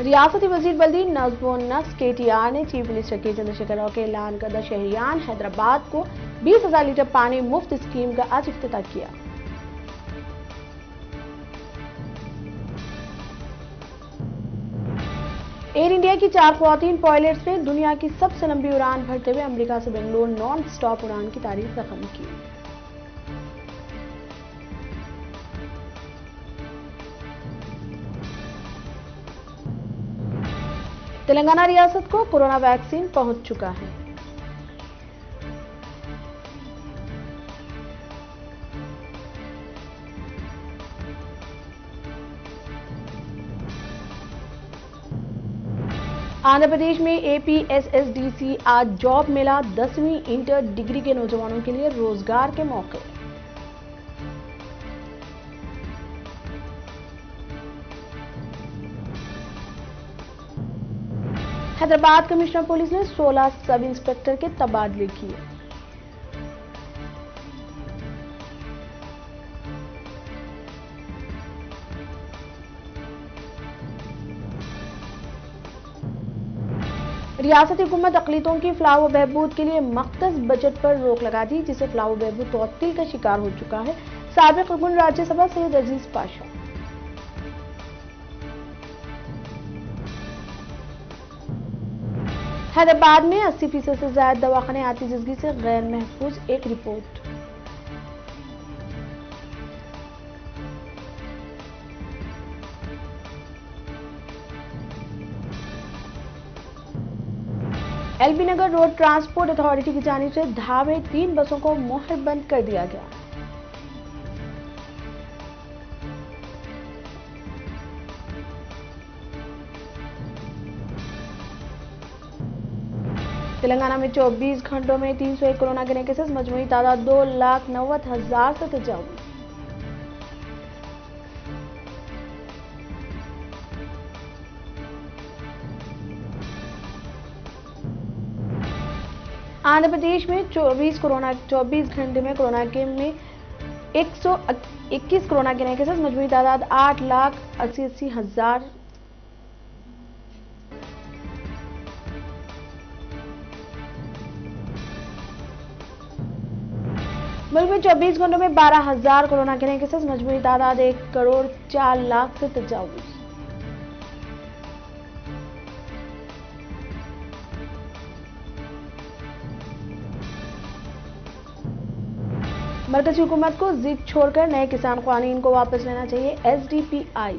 रियासती वजीर बल्दी नज़्मुन्नस KTR ने चीफ मिनिस्टर के चंद्रशेखर राव के ऐलान करदा शहरियान हैदराबाद को 20,000 लीटर पानी मुफ्त स्कीम का आज इफ्तिताह किया। एयर इंडिया की 4 ख्वातीन पायलट्स ने दुनिया की सबसे लंबी उड़ान भरते हुए अमेरिका से बेंगलुरु नॉन स्टॉप उड़ान की तारीफ रकम की। तेलंगाना रियासत को कोरोना वैक्सीन पहुंच चुका है। आंध्र प्रदेश में APSSDC आज जॉब मेला 10वीं इंटर डिग्री के नौजवानों के लिए रोजगार के मौके। हैदराबाद कमिश्नर पुलिस ने 16 सब इंस्पेक्टर के तबादले किए। रियासती हुकूमत अक़लियतों की फलाह व बहबूद के लिए मख्तस बजट पर रोक लगा दी, जिससे फलाह व बहबूद तौतील का शिकार हो चुका है। साबिक़ रुकन राज्यसभा सैयद अजीज पाशा। हैदराबाद में 80% से ज्यादा दवाखाने आतिशगी से गैर महफूज, एक रिपोर्ट। LB नगर रोड ट्रांसपोर्ट अथॉरिटी की जानिब से धावे 3 बसों को मोहर बंद कर दिया गया। तेलंगाना में 24 घंटों में 301 कोरोना के नए केसेस, मजमूई तादाद 2,90,000 से तजावुज़। आंध्र प्रदेश में 24 घंटे में कोरोना के में 121 कोरोना के नए केसेस, मजमूई तादाद 8,88,000। मुल्क में 24 घंटों में 12,000 कोरोना के नए केसेस, मजमूई तादाद 1,04,00,000 से तजावुज़। मरकजी हुकूमत को जिद छोड़कर नए किसान कानून को वापस लेना चाहिए, SDPI।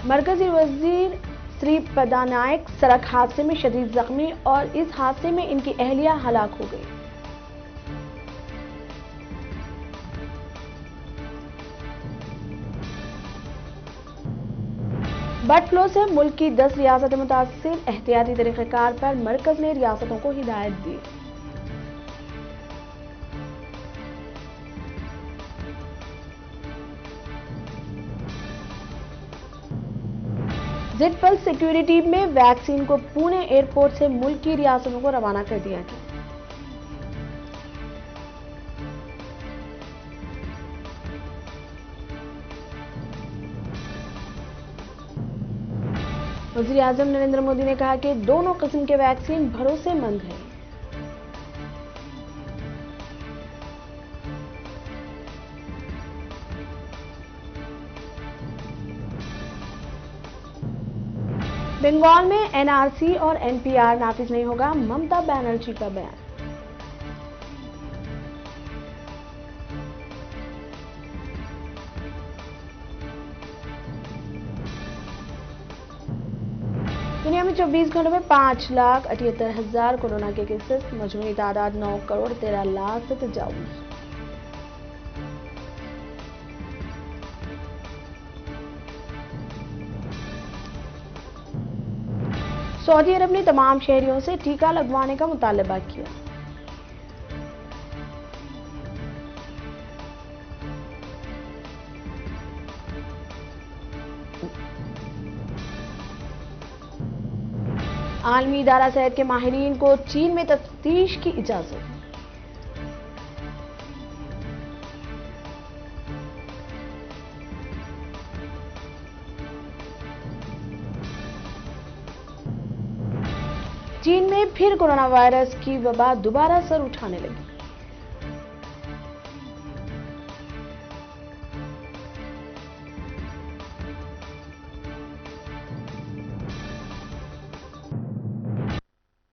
मरकजी वजीर श्री पदानायक सड़क हादसे में शदीद जख्मी और इस हादसे में इनकी अहलिया हलाक हो गई। बर्ड फ्लू से मुल्क की 10 रियासतें मुतासिर, एहतियाती तरीक़ेकार पर मरकज ने रियासतों को हिदायत दी। जिद पर सिक्योरिटी में वैक्सीन को पुणे एयरपोर्ट से मुल्क की रियासतों को रवाना कर दिया गया। वज़ीर आज़म नरेंद्र मोदी ने कहा कि दोनों किस्म के वैक्सीन भरोसेमंद हैं। बंगाल में NRC और NPR नाफिज नहीं होगा, ममता बनर्जी का बयान। दुनिया में 24 घंटों में 5,78,000 कोरोना के केसेस, मजमूई तादाद 9,13,00,000 से तजावुज़। सऊदी अरब ने तमाम शहरियों से टीका लगवाने का मुतालबा किया। आलमी इदारा सेहत के माहिरीन को चीन में तफ्तीश की इजाजत। चीन में फिर कोरोना वायरस की वबा दोबारा सर उठाने लगी।